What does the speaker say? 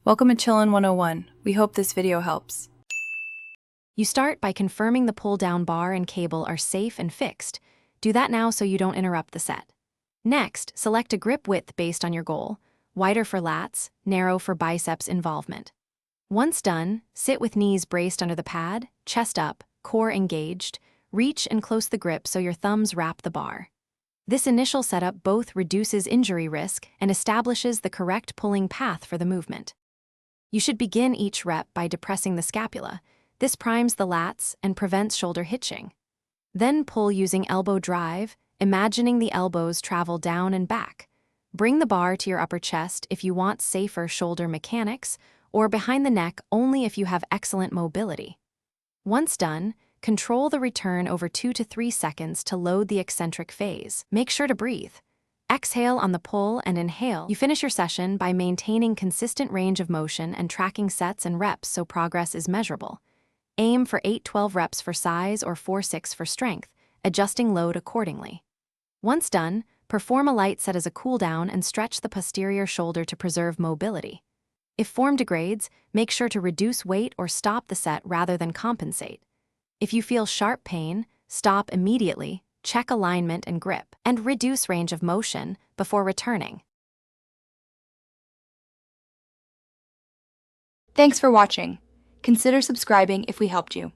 Welcome to Chillin' 101. We hope this video helps. You start by confirming the pull-down bar and cable are safe and fixed. Do that now so you don't interrupt the set. Next, select a grip width based on your goal, wider for lats, narrow for biceps involvement. Once done, sit with knees braced under the pad, chest up, core engaged, reach and close the grip so your thumbs wrap the bar. This initial setup both reduces injury risk and establishes the correct pulling path for the movement. You should begin each rep by depressing the scapula. This primes the lats and prevents shoulder hitching. Then pull using elbow drive, imagining the elbows travel down and back. Bring the bar to your upper chest if you want safer shoulder mechanics, or behind the neck only if you have excellent mobility. Once done, control the return over 2 to 3 seconds to load the eccentric phase. Make sure to breathe. Exhale on the pull and inhale. You finish your session by maintaining consistent range of motion and tracking sets and reps so progress is measurable. Aim for 8-12 reps for size or 4-6 for strength, adjusting load accordingly. Once done, perform a light set as a cool down and stretch the posterior shoulder to preserve mobility. If form degrades, make sure to reduce weight or stop the set rather than compensate. If you feel sharp pain, stop immediately, check alignment and grip, and reduce range of motion before returning. Thanks for watching. Consider subscribing if we helped you.